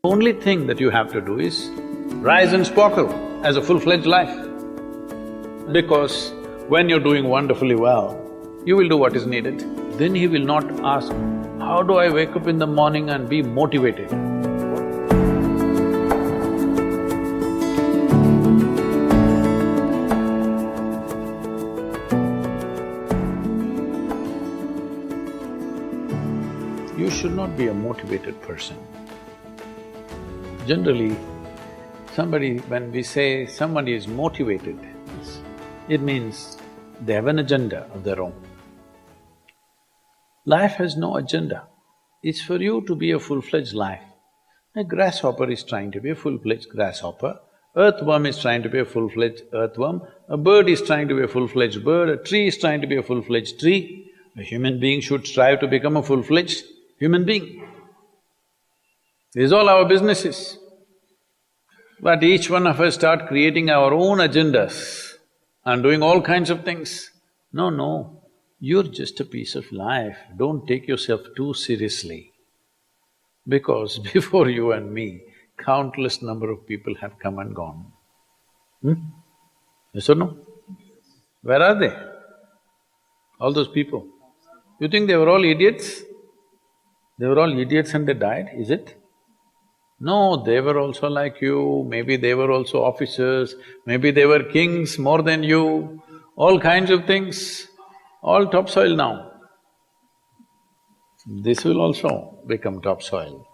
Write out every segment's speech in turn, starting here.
Only thing that you have to do is rise and sparkle as a full-fledged life. Because when you're doing wonderfully well, you will do what is needed. Then he will not ask, how do I wake up in the morning and be motivated? You should not be a motivated person. Generally, when we say somebody is motivated, it means they have an agenda of their own. Life has no agenda. It's for you to be a full-fledged life. A grasshopper is trying to be a full-fledged grasshopper, earthworm is trying to be a full-fledged earthworm, a bird is trying to be a full-fledged bird, a tree is trying to be a full-fledged tree. A human being should strive to become a full-fledged human being. This is all our business is. But each one of us start creating our own agendas and doing all kinds of things. No, you're just a piece of life, don't take yourself too seriously. Because before you and me, countless number of people have come and gone. Yes or no? Where are they? All those people. You think they were all idiots? They were all idiots and they died, is it? No, they were also like you, maybe they were also officers, maybe they were kings more than you, all kinds of things, all topsoil now. This will also become topsoil.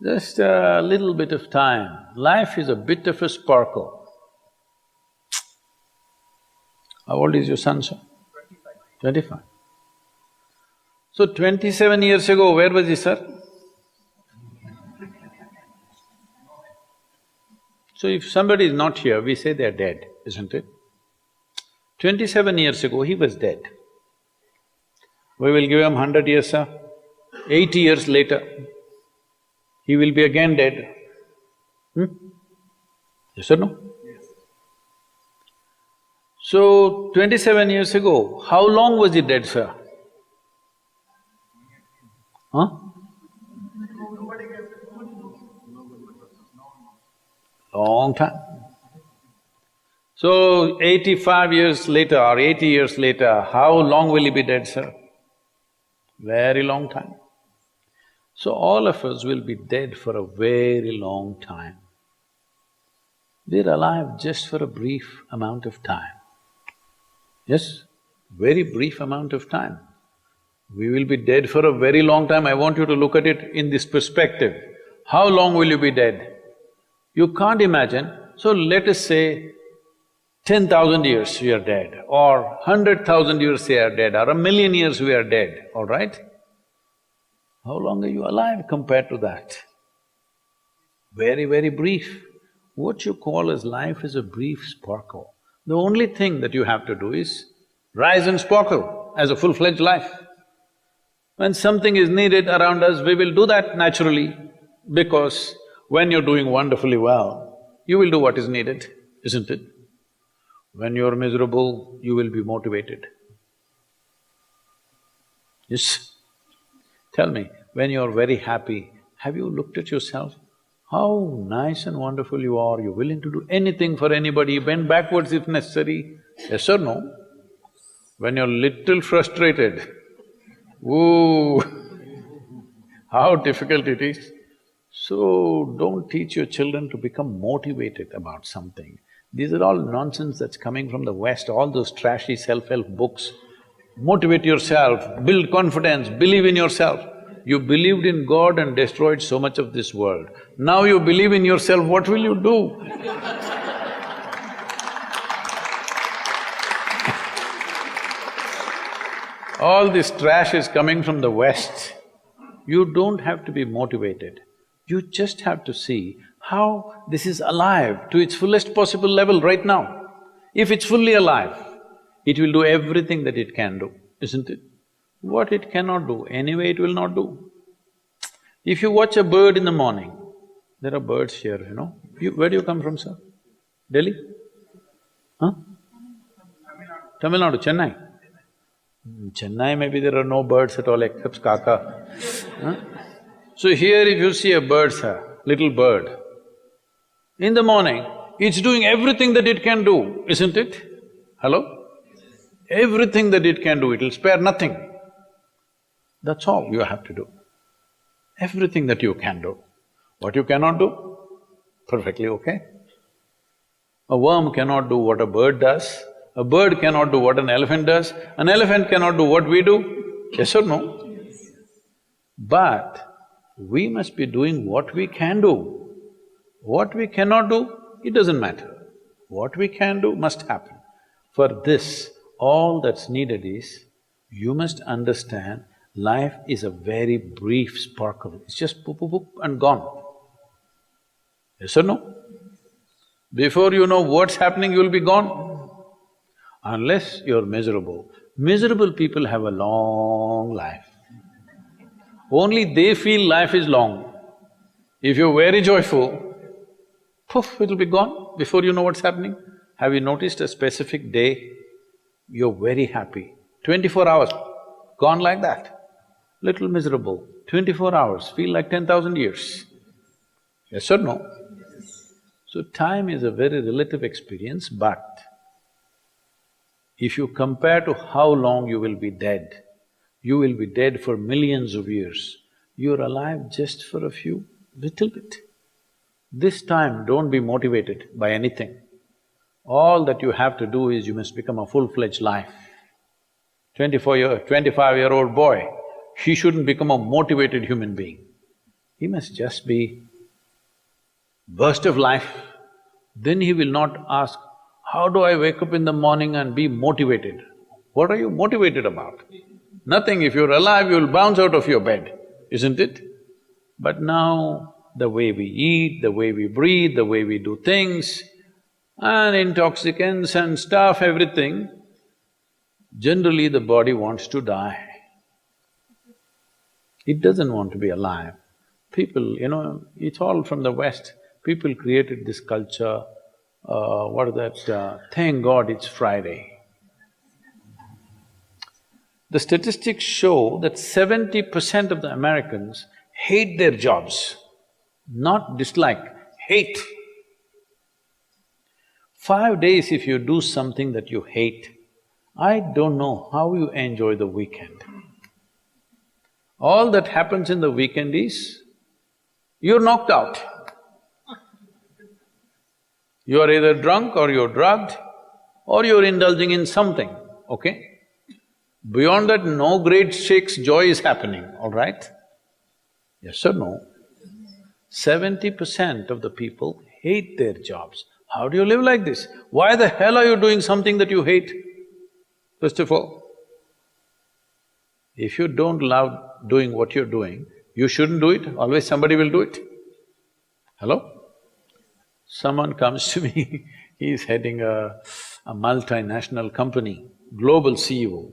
Just a little bit of time. Life is a bit of a sparkle. How old is your son, sir? 25. So 27 years ago, where was he, sir? So if somebody is not here, we say they're dead, isn't it? 27 years ago, he was dead. We will give him 100 years, sir. 80 years later, he will be again dead. Yes or no? Yes. So, 27 years ago, how long was he dead, sir? Huh? Long time. So, 85 years later or 80 years later, how long will he be dead, sir? Very long time. So, all of us will be dead for a very long time. We're alive just for a brief amount of time. Yes, very brief amount of time. We will be dead for a very long time. I want you to look at it in this perspective. How long will you be dead? You can't imagine. So let us say 10,000 years we are dead, or 100,000 years we are dead, or 1,000,000 years we are dead, all right? How long are you alive compared to that? Very, very brief. What you call as life is a brief sparkle. The only thing that you have to do is rise and sparkle as a full-fledged life. When something is needed around us, we will do that naturally, because when you're doing wonderfully well, you will do what is needed, isn't it? When you're miserable, you will be motivated. Yes? Tell me, when you're very happy, have you looked at yourself? How nice and wonderful you are, you're willing to do anything for anybody, bend backwards if necessary, yes or no? When you're little frustrated, ooh, how difficult it is. So, don't teach your children to become motivated about something. These are all nonsense that's coming from the West, all those trashy self-help books. Motivate yourself, build confidence, believe in yourself. You believed in God and destroyed so much of this world. Now you believe in yourself, what will you do? All this trash is coming from the West. You don't have to be motivated. You just have to see how this is alive to its fullest possible level right now. If it's fully alive, it will do everything that it can do, isn't it? What it cannot do, anyway it will not do. If you watch a bird in the morning, there are birds here, you know. Where do you come from, sir? Delhi? Huh? Tamil Nadu, Chennai? In Chennai maybe there are no birds at all except kaka. Huh? So here if you see a bird, sir, little bird, in the morning, it's doing everything that it can do, isn't it? Hello? Everything that it can do, it'll spare nothing. That's all you have to do. Everything that you can do. What you cannot do, perfectly okay. A worm cannot do what a bird does, a bird cannot do what an elephant does, an elephant cannot do what we do, yes or no? But we must be doing what we can do. What we cannot do, it doesn't matter. What we can do must happen. For this, all that's needed is, you must understand life is a very brief sparkle, it's just poop, poop, poop and gone. Yes or no? Before you know what's happening, you'll be gone. Unless you're miserable. Miserable people have a long life. Only they feel life is long. If you're very joyful, poof, it'll be gone before you know what's happening. Have you noticed a specific day, you're very happy, 24 hours, gone like that. Little miserable, 24 hours, feel like 10,000 years. Yes or no? So time is a very relative experience, but if you compare to how long you will be dead, you will be dead for millions of years. You're alive just for a few, little bit. This time, don't be motivated by anything. All that you have to do is you must become a full-fledged life. 25-year-old boy, he shouldn't become a motivated human being. He must just be burst of life. Then he will not ask, how do I wake up in the morning and be motivated? What are you motivated about? Nothing. If you're alive, you'll bounce out of your bed, isn't it? But now, the way we eat, the way we breathe, the way we do things, and intoxicants and stuff, everything, generally the body wants to die. It doesn't want to be alive. People, it's all from the West. People created this culture, what is that, thank God it's Friday. The statistics show that 70% of the Americans hate their jobs, not dislike, hate. 5 days if you do something that you hate, I don't know how you enjoy the weekend. All that happens in the weekend is, you're knocked out. You're either drunk or you're drugged or you're indulging in something, okay? Beyond that, no great shakes joy is happening, all right? Yes or no? 70% of the people hate their jobs. How do you live like this? Why the hell are you doing something that you hate? First of all, if you don't love doing what you're doing, you shouldn't do it, always somebody will do it. Hello? Someone comes to me, he's heading a multinational company, global CEO.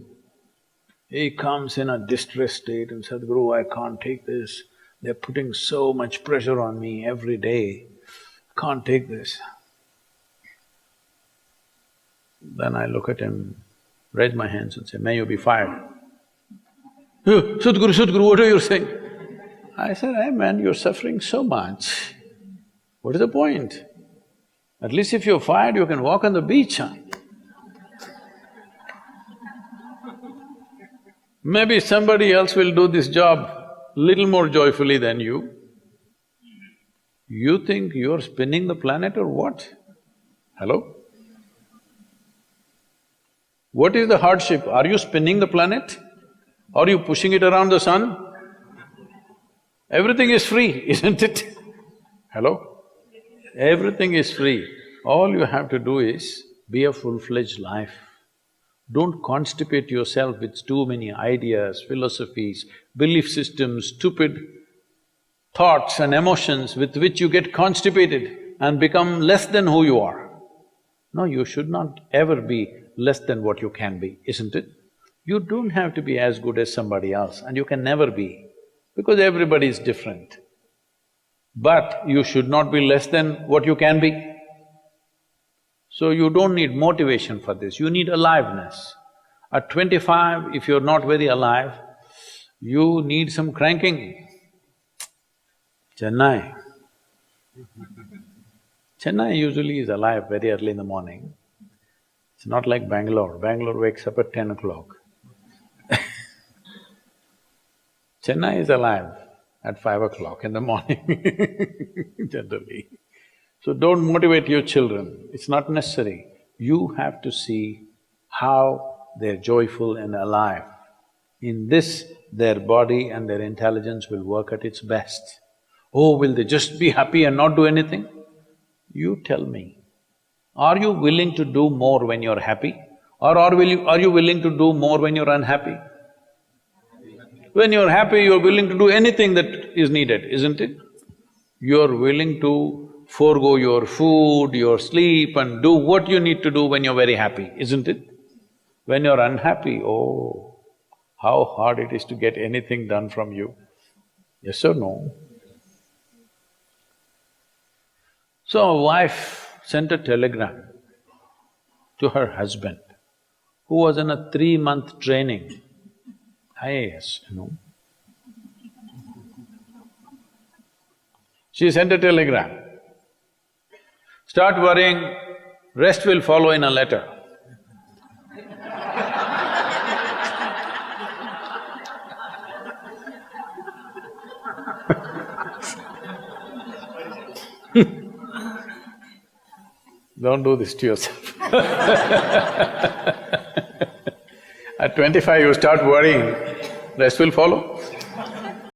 He comes in a distressed state and said, Sadguru, I can't take this. They're putting so much pressure on me every day, can't take this. Then I look at him, raise my hands and say, may you be fired. Sadguru, what are you saying? I said, hey man, you're suffering so much. What is the point? At least if you're fired, you can walk on the beach, huh? Maybe somebody else will do this job little more joyfully than you. You think you're spinning the planet or what? Hello? What is the hardship? Are you spinning the planet? Are you pushing it around the sun? Everything is free, isn't it? Hello? Everything is free. All you have to do is be a full-fledged life. Don't constipate yourself with too many ideas, philosophies, belief systems, stupid thoughts and emotions with which you get constipated and become less than who you are. No, you should not ever be less than what you can be, isn't it? You don't have to be as good as somebody else and you can never be, because everybody is different. But you should not be less than what you can be. So you don't need motivation for this, you need aliveness. At 25, if you're not very alive, you need some cranking. Chennai. Chennai usually is alive very early in the morning. It's not like Bangalore. Bangalore wakes up at 10 o'clock. Chennai is alive at 5 o'clock in the morning, generally. So don't motivate your children, it's not necessary. You have to see how they're joyful and alive. In this, their body and their intelligence will work at its best. Oh, will they just be happy and not do anything? You tell me, are you willing to do more when you're happy? Or are you willing to do more when you're unhappy? When you're happy, you're willing to do anything that is needed, isn't it? You're willing to forego your food, your sleep and do what you need to do when you're very happy, isn't it? When you're unhappy, oh, how hard it is to get anything done from you. Yes or no? So a wife sent a telegram to her husband, who was in a 3-month training, IAS. She sent a telegram, start worrying, rest will follow in a letter. Don't do this to yourself. At 25 you start worrying, rest will follow.